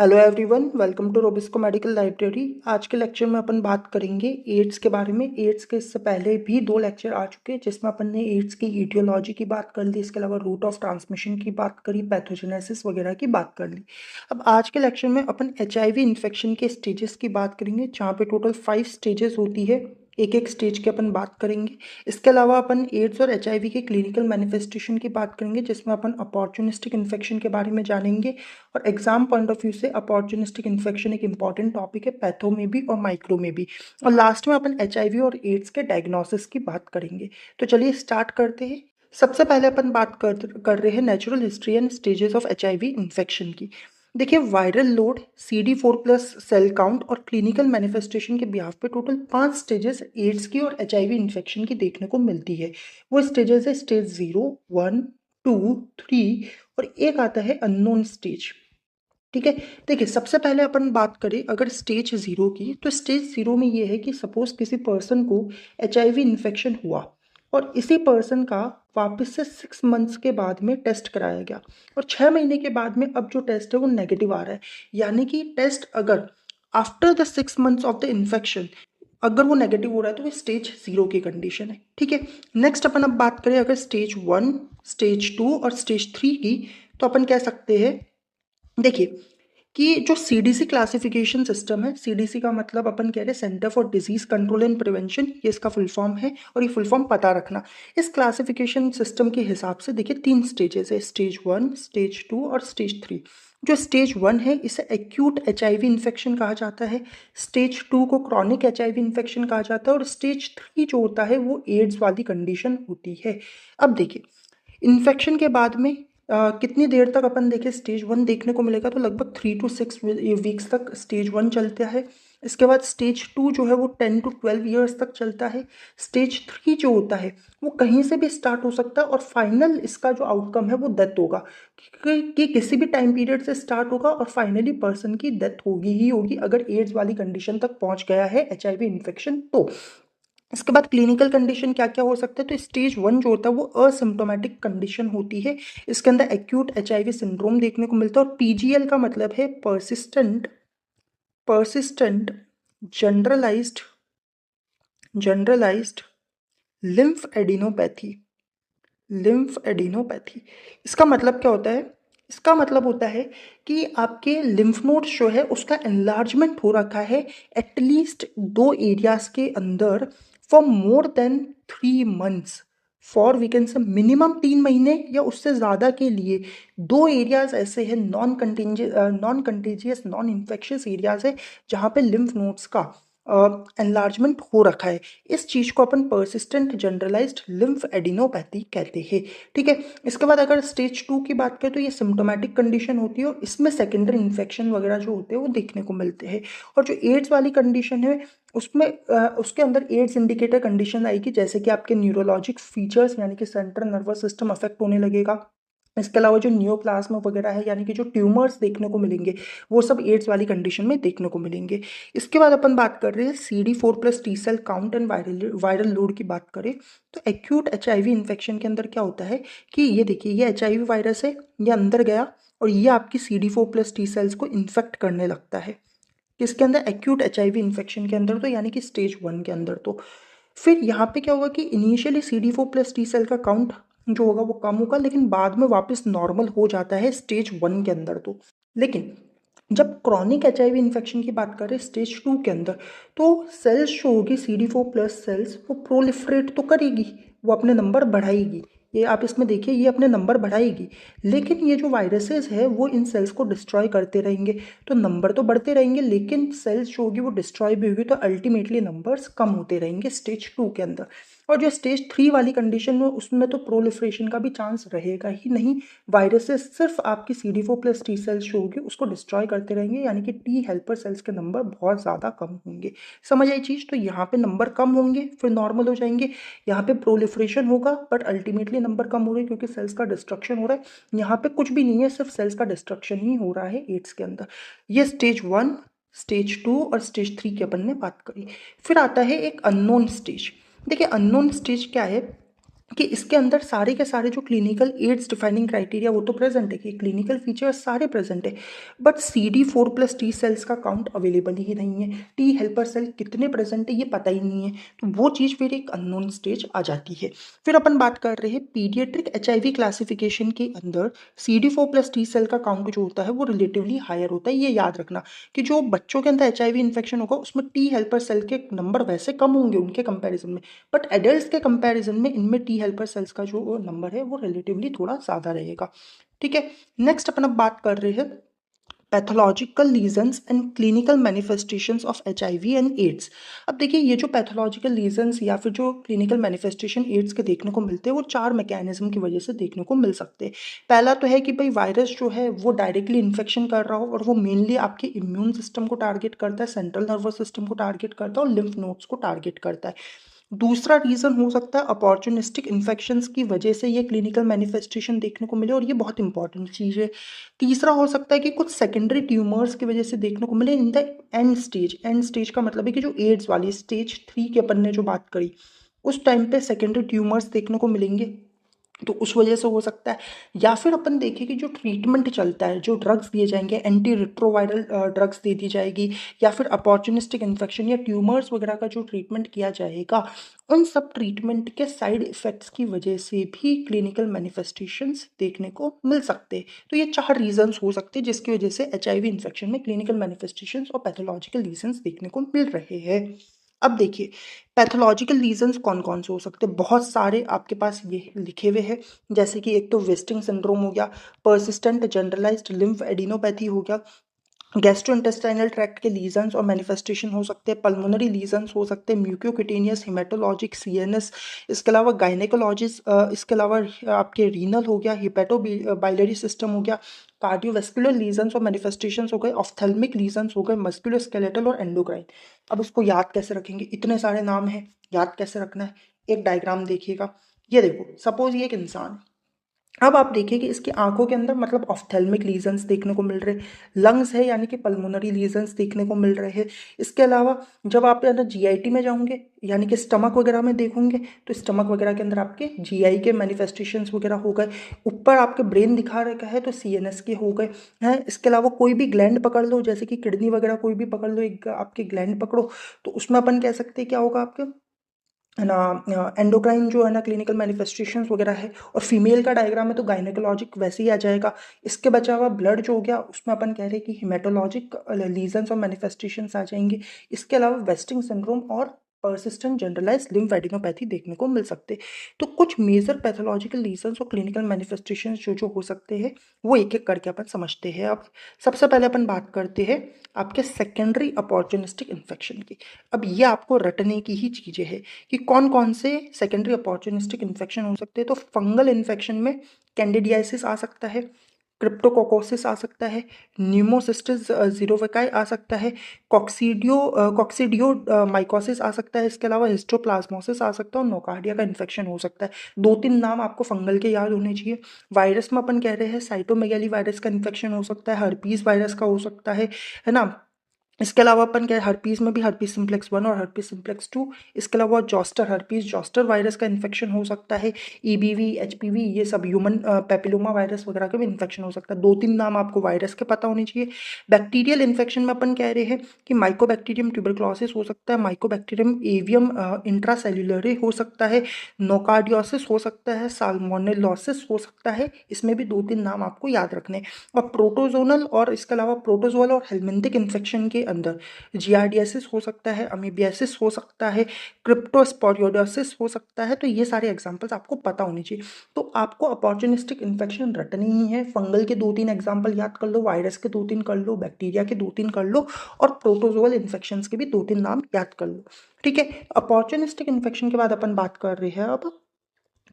Hello everyone, welcome to रोबिस्को medical library. आज के लेक्चर में अपन बात करेंगे एड्स के बारे में। एड्स के इससे पहले भी दो लेक्चर आ चुके हैं जिसमें अपन ने एड्स की ईटियोलॉजी की बात कर ली, इसके अलावा रूट ऑफ ट्रांसमिशन की बात करी, पैथोजेनेसिस वगैरह की बात कर ली। अब आज के लेक्चर में अपन एचआईवी इन्फेक्शन के स्टेजेस की बात करेंगे, जहाँ पे टोटल 5 स्टेजेस होती है। एक एक स्टेज की अपन बात करेंगे। इसके अलावा अपन एड्स और एचआईवी के क्लिनिकल मैनिफेस्टेशन की बात करेंगे, जिसमें अपन अपॉर्चुनिस्टिक इन्फेक्शन के बारे में जानेंगे। और एग्जाम पॉइंट ऑफ व्यू से अपॉर्चुनिस्टिक इन्फेक्शन एक इंपॉर्टेंट टॉपिक है, पैथो में भी और माइक्रो में भी। और लास्ट में अपन एचआईवी और एड्स के डायग्नोसिस की बात करेंगे। तो चलिए स्टार्ट करते हैं। सबसे पहले अपन बात कर रहे हैं natural history and stages of HIV infection की। देखिए, viral load, CD4+ cell count और क्लिनिकल मैनिफेस्टेशन के बिहाफ पे टोटल 5 स्टेजेस एड्स की और एचआईवी इन्फेक्शन की देखने को मिलती है। वो स्टेजेस है स्टेज 0, 1, 2, 3 और एक आता है अननोन स्टेज। ठीक है। देखिए, सबसे पहले अपन बात करें अगर स्टेज 0 की, तो स्टेज 0 में ये है कि सपोज किसी पर्सन को एचआईवी इन्फेक्शन हुआ और इसी पर्सन का वापस से 6 मंथ्स के बाद में टेस्ट कराया गया और 6 महीने के बाद में अब जो टेस्ट है वो नेगेटिव आ रहा है। यानी कि टेस्ट अगर after the 6 months of the infection अगर वो नेगेटिव हो रहा है तो वो स्टेज 0 की कंडीशन है। ठीक है। नेक्स्ट अपन अब बात करें अगर स्टेज 1, स्टेज 2 और स्टेज 3 की, तो अपन कह सकते हैं, देखिए, कि जो सीडीसी क्लासिफिकेशन सिस्टम है, सीडीसी का मतलब अपन कह रहे हैं centre for disease control and prevention, ये इसका फुल फॉर्म है और ये फुल फॉर्म पता रखना। इस क्लासिफिकेशन सिस्टम के हिसाब से देखिए 3 स्टेजेस है, स्टेज 1, स्टेज 2 और स्टेज 3। जो स्टेज 1 है इसे एक्यूट एचआईवी इन्फेक्शन कहा जाता है, स्टेज 2 को क्रॉनिक एचआईवी इन्फेक्शन कहा जाता है और स्टेज 3 जो होता है वो एड्स वाली कंडीशन होती है। अब देखिए, इन्फेक्शन के बाद में कितनी देर तक अपन देखें स्टेज 1 देखने को मिलेगा, तो लगभग 3 to 6 वीक्स तक स्टेज 1 चलता है। इसके बाद स्टेज 2 जो है वो 10 to 12 ईयर्स तक चलता है। स्टेज 3 जो होता है वो कहीं से भी स्टार्ट हो सकता है और फाइनल इसका जो आउटकम है वो डेथ होगा, कि किसी भी टाइम पीरियड से स्टार्ट होगा और फाइनली पर्सन की डेथ होगी ही होगी अगर एड्स वाली कंडीशन तक पहुंच गया है एचआईवी इन्फेक्शन तो। इसके बाद क्लिनिकल कंडीशन क्या क्या हो सकता है, तो स्टेज 1 जो होता है वो असिम्प्टोमेटिक कंडीशन होती है। इसके अंदर एक्यूट एचआईवी सिंड्रोम देखने को मिलता है और पीजीएल का मतलब है persistent persistent generalised generalised lymph adenopathy. Lymph adenopathy इसका मतलब क्या होता है? इसका मतलब होता है कि आपके लिम्फ नोड्स जो है उसका एनलार्जमेंट हो रखा है एटलीस्ट 2 एरियाज के अंदर for more than 3 months, for we can say minimum 3 महीने या उससे ज़्यादा के लिए। 2 एरियाज ऐसे हैं non contagious non infectious areas है जहाँ पे लिम्फ नोड्स का एनलार्जमेंट हो रखा है। इस चीज़ को अपन पर्सिस्टेंट जनरलाइज्ड लिम्फ एडिनोपैथी कहते हैं। ठीक है। इसके बाद अगर स्टेज 2 की बात करें तो ये सिम्टोमेटिक कंडीशन होती है और इसमें सेकेंडरी इन्फेक्शन वगैरह जो होते हैं वो देखने को मिलते हैं। और जो एड्स वाली कंडीशन है उसमें उसके अंदर एड्स इंडिकेटर कंडीशन आएगी, जैसे कि आपके न्यूरोलॉजिक फीचर्स यानी कि सेंट्रल नर्वस सिस्टम अफेक्ट होने लगेगा। इसके अलावा जो नियोप्लाज्म वगैरह है यानी कि जो ट्यूमर्स देखने को मिलेंगे वो सब एड्स वाली कंडीशन में देखने को मिलेंगे। इसके बाद अपन बात कर रहे हैं CD4+ T cell count and viral load की बात करें तो एक्यूट एचआईवी इन्फेक्शन के अंदर क्या होता है कि ये देखिए, ये एचआईवी वायरस है, ये अंदर गया और ये आपकी CD4+ टी सेल्स को इन्फेक्ट करने लगता है। किसके अंदर? एक्यूट एचआईवी इन्फेक्शन के अंदर, तो यानी कि स्टेज 1 के अंदर। तो फिर यहाँ पे क्या होगा कि इनिशियली CD4+ टी सेल का काउंट जो होगा वो कम होगा, लेकिन बाद में वापस नॉर्मल हो जाता है स्टेज 1 के अंदर। तो लेकिन जब क्रॉनिक एचआईवी इन्फेक्शन की बात करें स्टेज 2 के अंदर, तो सेल्स जो होगी CD4+ सेल्स वो प्रोलिफरेट तो करेगी, वो अपने नंबर बढ़ाएगी। ये आप इसमें देखिए, ये अपने नंबर बढ़ाएगी, लेकिन ये जो वायरसेस है वो इन सेल्स को डिस्ट्रॉय करते रहेंगे। तो नंबर तो बढ़ते रहेंगे लेकिन सेल्स जो होगी वो डिस्ट्रॉय भी होगी, तो अल्टीमेटली नंबर्स कम होते रहेंगे स्टेज 2 के अंदर। और जो स्टेज 3 वाली कंडीशन में उसमें तो प्रोलिफरेशन का भी चांस रहेगा ही नहीं। वायरसेस सिर्फ आपकी CD4+ टी सेल्स जो होगी उसको डिस्ट्रॉय करते रहेंगे, यानी कि टी हेल्पर सेल्स के नंबर बहुत ज़्यादा कम होंगे। समझ आई चीज़? तो यहाँ पे नंबर कम होंगे फिर नॉर्मल हो जाएंगे, यहाँ पे प्रोलिफरेशन होगा बट अल्टीमेटली नंबर कम हो रहे हैं क्योंकि सेल्स का डिस्ट्रक्शन हो रहा है। यहाँ पे कुछ भी नहीं है, सिर्फ सेल्स का डिस्ट्रक्शन ही हो रहा है एड्स के अंदर। ये स्टेज 1, स्टेज 2 और स्टेज 3 की अपन ने बात करी। फिर आता है एक अननोन स्टेज। देखिए, अननोन स्टेज क्या है कि इसके अंदर सारे के सारे जो क्लिनिकल एड्स डिफाइनिंग क्राइटेरिया वो तो प्रेजेंट है, कि क्लिनिकल फीचर्स सारे प्रेजेंट है, बट CD4+ टी सेल्स का काउंट अवेलेबल ही नहीं है। टी हेल्पर सेल कितने प्रेजेंट है ये पता ही नहीं है, तो वो चीज़ फिर एक अननोन स्टेज आ जाती है। फिर अपन बात कर रहे हैं पीडियाट्रिक HIV क्लासिफिकेशन के अंदर CD4+ टी सेल का काउंट जो होता है वो रिलेटिवली हायर होता है। ये याद रखना कि जो बच्चों के अंदर HIV इन्फेक्शन होगा उसमें टी हेल्पर सेल के नंबर वैसे कम होंगे उनके कंपेरिजन में, बट एडल्ट्स के कंपैरिजन में इनमें टी हेल्पर सेल्स का जो नंबर है वो रिलेटिवली थोड़ा ज़्यादा रहेगा। ठीक है, नेक्स्ट अपन अब बात कर रहे हैं pathological lesions and clinical manifestations of HIV and AIDS. अब देखिए ये जो पैथोलॉजिकल लीजन्स या फिर जो क्लिनिकल मैनिफेस्टेशन एड्स के देखने को मिलते हैं वो 4 मैकेनिज्म की वजह से देखने को मिल सकते हैं। पहला तो है कि भाई वायरस जो है वो डायरेक्टली इन्फेक्शन कर रहा हो और वो मेनली आपके इम्यून सिस्टम को टारगेट करता है, सेंट्रल नर्वस सिस्टम को टारगेट करता है और लिम्फ नोड्स को टारगेट करता है। दूसरा रीज़न हो सकता है अपॉर्चुनिस्टिक इन्फेक्शंस की वजह से ये क्लिनिकल मैनिफेस्टेशन देखने को मिले और ये बहुत इंपॉर्टेंट चीज़ है। तीसरा हो सकता है कि कुछ सेकेंडरी ट्यूमर्स की वजह से देखने को मिले in the end stage. And stage का मतलब है कि जो एड्स वाली स्टेज 3 के अपन ने जो बात करी उस टाइम पे सेकेंडरी ट्यूमर्स देखने को मिलेंगे, तो उस वजह से हो सकता है। या फिर अपन देखें कि जो ट्रीटमेंट चलता है, जो ड्रग्स दिए जाएंगे, एंटी रिट्रोवायरल ड्रग्स दे दी जाएगी, या फिर अपॉर्चुनिस्टिक इन्फेक्शन या ट्यूमर्स वगैरह का जो ट्रीटमेंट किया जाएगा, उन सब ट्रीटमेंट के साइड इफेक्ट्स की वजह से भी क्लिनिकल मैनिफेस्टेशंस देखने को मिल सकते हैं। तो ये 4 रीजंस हो सकते हैं जिसकी वजह से HIV इन्फेक्शन में क्लिनिकल मैनिफेस्टेशंस और पैथोलॉजिकल रीजंस देखने को मिल रहे हैं। अब देखिए पैथोलॉजिकल रीजंस कौन कौन से हो सकते हैं, बहुत सारे आपके पास ये लिखे हुए हैं। जैसे कि एक तो वेस्टिंग सिंड्रोम हो गया, पर्सिस्टेंट जनरलाइज्ड लिम्फ एडिनोपैथी हो गया, गैस्ट्रोइंटेस्टाइनल ट्रैक्ट के लीजन्स और मैनिफेस्टेशन हो सकते हैं, पल्मोनरी लीजन्स हो सकते हैं, म्यूकोक्यूटेनियस, हिमेटोलॉजिक, CNS, इसके अलावा गायनेकोलॉजिस, इसके अलावा आपके रीनल हो गया, हिपेटो बाइलरी सिस्टम हो गया, कार्डियोवेस्कुलर लीजन्स और मैनिफेस्टेशंस हो गए, ऑफ्थेल्मिक लीजन्स हो गए, मस्कुलोस्केलेटल और एंडोक्राइन। अब इसको याद कैसे रखेंगे, इतने सारे नाम हैं, याद कैसे रखना है। एक डायग्राम देखिएगा, ये देखो सपोज ये एक इंसान है। अब आप देखिए कि इसकी आंखों के अंदर मतलब ऑफ्थेल्मिक लीजन्स देखने को मिल रहे हैं, लंग्स है यानी कि पल्मोनरी लीजन्स देखने को मिल रहे हैं। इसके अलावा जब आप है ना GIT में जाओगे यानी कि स्टमक वगैरह में देखोगे तो स्टमक वगैरह के अंदर आपके GI के मैनिफेस्टेशंस वगैरह हो गए। ऊपर आपके ब्रेन दिखा रखा है तो CNS के हो गए हैं। इसके अलावा कोई भी ग्लैंड पकड़ लो, जैसे कि किडनी वगैरह कोई भी पकड़ लो, एक आपके ग्लैंड पकड़ो तो उसमें अपन कह सकते हैं क्या होगा आपके है ना, एंडोक्राइन जो है ना क्लिनिकल मैनिफेस्टेशंस वगैरह है। और फीमेल का डायग्राम है तो गायनेकोलॉजिक वैसे ही आ जाएगा। इसके बचा हुआ ब्लड जो हो गया उसमें अपन कह रहे हैं कि हिमेटोलॉजिक लीजन्स और मैनिफेस्टेशंस आ जाएंगे। इसके अलावा वेस्टिंग सिंड्रोम और पर्सिस्टेंट जनरलाइज्ड लिम्फेडिनोपैथी देखने को मिल सकते हैं। तो कुछ मेजर पैथोलॉजिकल लीजन्स और क्लिनिकल मैनिफेस्टेशंस जो जो हो सकते हैं वो एक एक करके अपन समझते हैं। अब सबसे पहले अपन बात करते हैं आपके सेकेंडरी अपॉर्चुनिस्टिक इन्फेक्शन की। अब ये आपको रटने की ही चीज़ें हैं कि कौन कौन से सेकेंडरी अपॉर्चुनिस्टिक इन्फेक्शन हो सकते हैं। तो फंगल इन्फेक्शन में कैंडिडियासिस आ सकता है, क्रिप्टोकोकोसिस आ सकता है, न्यूमोसिस्टिस जीरोविकाई आ सकता है, कॉक्सीडियो माइकोसिस आ सकता है। इसके अलावा हिस्टोप्लाज्मोसिस आ सकता है और नोकार्डिया का इन्फेक्शन हो सकता है। 2-3 नाम आपको फंगल के याद होने चाहिए। वायरस में अपन कह रहे हैं साइटोमेगाली वायरस का इन्फेक्शन हो सकता है, हर्पीस वायरस का हो सकता है ना। इसके अलावा अपन क्या हर्पीस में भी हर्पीस सिम्प्लेक्स 1 और हर्पीस सिम्प्लेक्स 2। इसके अलावा जॉस्टर वायरस का इन्फेक्शन हो सकता है, EBV, HPV, ये सब ह्यूमन पेपिलोमा वायरस वगैरह का भी इन्फेक्शन हो सकता है। 2-3 नाम आपको वायरस के पता होने चाहिए। बैक्टीरियल इन्फेक्शन में अपन कह रहे हैं कि माइकोबैक्टीरियम ट्यूबरक्लोसिस हो सकता है, माइकोबैक्टीरियम एवियम इंट्रासेल्युलरे हो सकता है, नोकार्डियोसिस हो सकता है, साल्मोनेलोसिस हो सकता है। इसमें भी 2-3 नाम आपको याद रखने हैं। और प्रोटोजोनल और इसके अलावा प्रोटोजोअल और हेलमिंथिक इन्फेक्शन के अंदर जियार्डियासिस हो सकता है, अमीबियासिस हो सकता है, क्रिप्टोस्पोरियोडोसिस हो सकता है। तो ये सारे एग्जांपल्स आपको पता होने चाहिए। तो आपको अपॉर्चुनिस्टिक इन्फेक्शन रटनी ही है। फंगल के 2-3 एग्जांपल याद कर लो, वायरस के 2-3 कर लो, बैक्टीरिया के 2-3 कर लो और प्रोटोजोअल इन्फेक्शंस के भी 2-3 नाम याद कर लो। ठीक है, अपॉर्चुनिस्टिक इन्फेक्शन के बाद अपन बात कर रहे हैं अब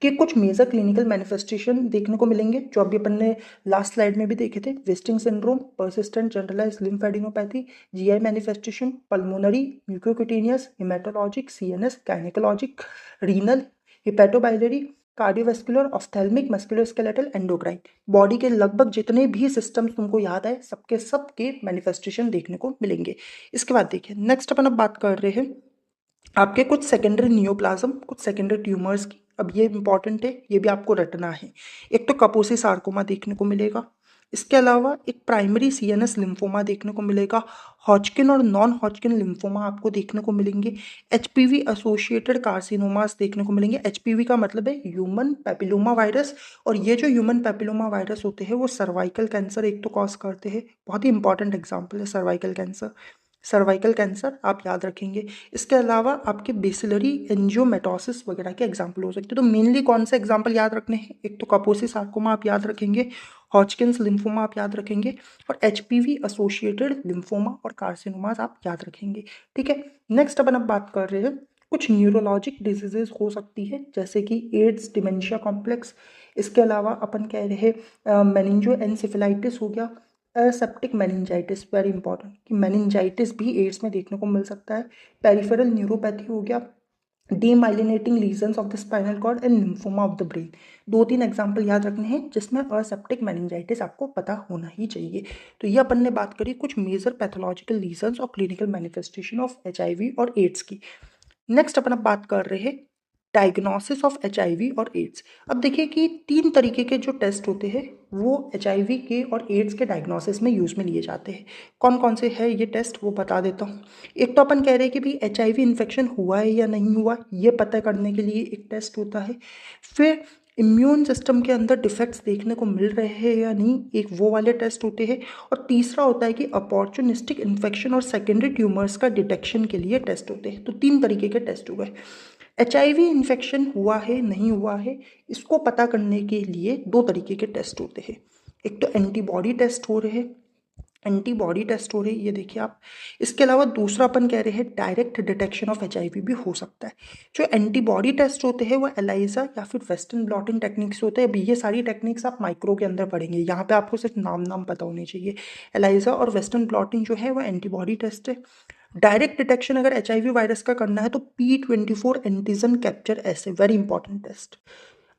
कि कुछ मेजर क्लिनिकल मैनिफेस्टेशन देखने को मिलेंगे जो अभी अपन ने लास्ट स्लाइड में भी देखे थे। Wasting syndrome, persistent generalised lymphadenopathy, GI manifestation, pulmonary, mucocutaneous, haematologic, CNS, gynaecologic, renal, hepatobiliary, cardiovascular, ophthalmic, musculoskeletal, endocrine. Body के लगभग जितने भी सिस्टम्स तुमको याद आए सबके सबके मैनिफेस्टेशन देखने को मिलेंगे। इसके बाद देखिए नेक्स्ट अपन अब बात कर रहे हैं आपके कुछ सेकेंडरी नियोप्लाज्म, कुछ सेकेंडरी ट्यूमर्स की। अब ये इंपॉर्टेंट है, ये भी आपको रटना है। एक तो कपोसी सार्कोमा देखने को मिलेगा, इसके अलावा एक प्राइमरी सीएनएस लिम्फोमा देखने को मिलेगा, हॉजकिन और नॉन हॉजकिन लिम्फोमा आपको देखने को मिलेंगे, एचपीवी एसोसिएटेड कार्सिनोमास देखने को मिलेंगे। एचपीवी का मतलब है ह्यूमन पैपिलोमा वायरस, और ये जो ह्यूमन पैपिलोमा वायरस होते हैं वो सर्वाइकल कैंसर एक तो कॉज करते हैं। बहुत ही इंपॉर्टेंट एग्जाम्पल है सर्वाइकल कैंसर। सर्वाइकल कैंसर आप याद रखेंगे। इसके अलावा आपके बेसिलरी एंजियोमेटोसिस वगैरह के एग्जाम्पल हो सकते हैं। तो मेनली कौन से एग्जाम्पल याद रखने हैं, एक तो कापोसी सार्कोमा आप याद रखेंगे, हॉजकिन्स लिम्फोमा आप याद रखेंगे, और एचपीवी एसोसिएटेड लिम्फोमा और कार्सिनोमास आप याद रखेंगे। ठीक है, नेक्स्ट अपन अब बात कर रहे हैं कुछ न्यूरोलॉजिक डिजीजेज हो सकती है, जैसे कि एड्स, डिमेंशिया कॉम्प्लेक्स। इसके अलावा अपन कह रहे मेनिंजो एनसेफेलाइटिस हो गया, एसेप्टिक मेनिंजाइटिस, वेरी इंपॉर्टेंट कि मेनिंजाइटिस भी एड्स में देखने को मिल सकता है। पेरिफेरल न्यूरोपैथी हो गया, demyelinating lesions of the spinal cord and lymphoma of the brain. 2-3 example याद रखने हैं जिसमें असेप्टिक मेनिंजाइटिस आपको पता होना ही चाहिए। तो ये अपन ने बात करी कुछ मेजर पैथोलॉजिकल लीजन्स और क्लिनिकल मैनिफेस्टेशन ऑफ एचआईवी और एड्स की। नेक्स्ट अपन अब बात कर रहे हैं डायग्नोसिस ऑफ एचआईवी और एड्स। अब देखिए कि 3 तरीके के जो टेस्ट होते हैं वो एचआईवी के और एड्स के डायग्नोसिस में यूज़ में लिए जाते हैं। कौन कौन से है ये टेस्ट वो बता देता हूँ। एक तो अपन कह रहे हैं कि भाई एचआईवी इन्फेक्शन हुआ है या नहीं हुआ, ये पता करने के लिए एक टेस्ट होता है। फिर इम्यून सिस्टम के अंदर डिफेक्ट्स देखने को मिल रहे हैं या नहीं, एक वो वाले टेस्ट होते हैं। और तीसरा होता है कि अपॉर्चुनिस्टिक इन्फेक्शन और सेकेंडरी ट्यूमर्स का डिटेक्शन के लिए टेस्ट होते हैं। तो 3 तरीके के टेस्ट हुए। एचआईवी इन्फेक्शन हुआ है नहीं हुआ है, इसको पता करने के लिए 2 तरीके के टेस्ट होते हैं। एक तो एंटीबॉडी टेस्ट हो रहे हैं, एंटीबॉडी टेस्ट हो रही है, ये देखिए आप। इसके अलावा दूसरा अपन कह रहे हैं डायरेक्ट डिटेक्शन ऑफ एचआईवी भी हो सकता है। जो एंटीबॉडी टेस्ट होते हैं वो एलाइजा या फिर वेस्टर्न ब्लॉटिंग टेक्निक्स होते हैं। अभी ये सारी टेक्निक्स आप माइक्रो के अंदर पढ़ेंगे, यहाँ पे आपको सिर्फ नाम पता होने चाहिए। एलाइजा और वेस्टर्न ब्लॉटिंग जो है वो एंटीबॉडी टेस्ट है। डायरेक्ट डिटेक्शन अगर एचआईवी वायरस का करना है तो P24 एंटीजन कैप्चर ऐसे, वेरी इंपॉर्टेंट टेस्ट।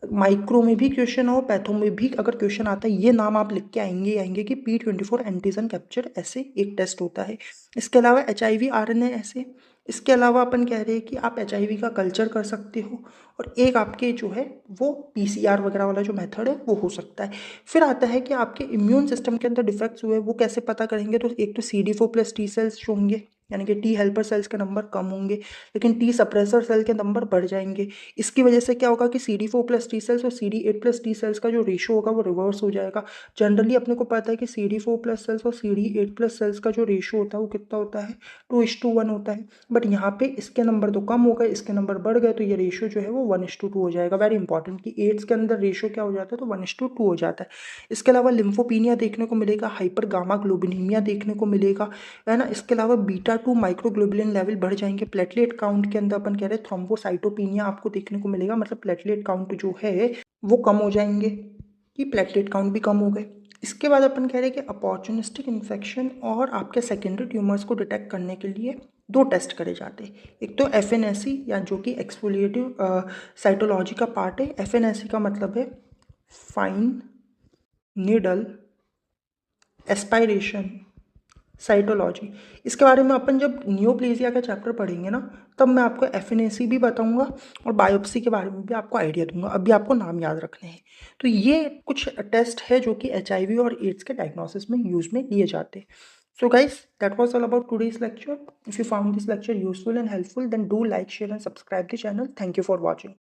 माइक्रो में भी क्वेश्चन हो, पैथो में भी अगर क्वेश्चन आता है, ये नाम आप लिख के आएंगे कि P24 एंटीजन कैप्चर ऐसे एक टेस्ट होता है। इसके अलावा एचआईवी आरएनए ऐसे। इसके अलावा अपन कह रहे हैं कि आप एचआईवी का कल्चर कर सकते हो, और एक आपके जो है वो पीसीआर वगैरह वाला जो मेथड है वो हो सकता है। फिर आता है कि आपके इम्यून सिस्टम के अंदर डिफेक्ट्स हुए वो कैसे पता करेंगे। तो एक तो CD4+ टी सेल्स जो होंगे, यानी कि टी हेल्पर सेल्स के नंबर कम होंगे लेकिन टी सप्रेसर सेल के नंबर बढ़ जाएंगे। इसकी वजह से क्या होगा कि CD4+ टी सेल्स और CD8+ टी सेल्स का जो रेशो होगा वो रिवर्स हो जाएगा। जनरली अपने को पता है कि CD4+ सेल्स और CD8+ सेल्स का जो रेशो होता है वो कितना होता है, 2:1 होता है। बट यहाँ पे इसके नंबर तो कम हो गए, इसके नंबर बढ़ गए, तो ये रेशो जो है वो 1:2 हो जाएगा। वेरी इंपॉर्टेंट कि एड्स के अंदर रेशो क्या हो जाता है, तो 1:2 हो जाता है। इसके अलावा लिम्फोपीनिया देखने को मिलेगा, हाइपर गामा ग्लोबिनीमिया देखने को मिलेगा, है ना। इसके अलावा β2 माइक्रोग्लोबुलिन लेवल बढ़ जाएंगे। प्लेटलेट काउंट के अंदर अपन कह रहे हैं थ्रोम्बोसाइटोपिनिया आपको देखने को मिलेगा, मतलब प्लेटलेट काउंट जो है वो कम हो जाएंगे, कि प्लेटलेट काउंट भी कम हो गए। इसके बाद अपन कह रहे हैं कि अपॉर्चुनिस्टिक इन्फेक्शन और आपके सेकेंडरी ट्यूमर्स को डिटेक्ट करने के लिए 2 टेस्ट करे जाते हैं। एक तो FNAC या जो कि एक्सफोलिएटिव साइटोलॉजी का पार्ट है। FNAC का मतलब है फाइन नीडल एस्पायरेशन साइटोलॉजी। इसके बारे में अपन जब नियोप्लेजिया का चैप्टर पढ़ेंगे ना, तब मैं आपको FNAC भी बताऊंगा और बायोप्सी के बारे में भी आपको आइडिया दूंगा। अभी आपको नाम याद रखने हैं। तो ये कुछ टेस्ट है जो कि HIV और एड्स के डायग्नोसिस में यूज में लिए जाते हैं। So guys, that was all about today's lecture. If you found this lecture useful and helpful, then do like, share and subscribe the channel. Thank you for watching.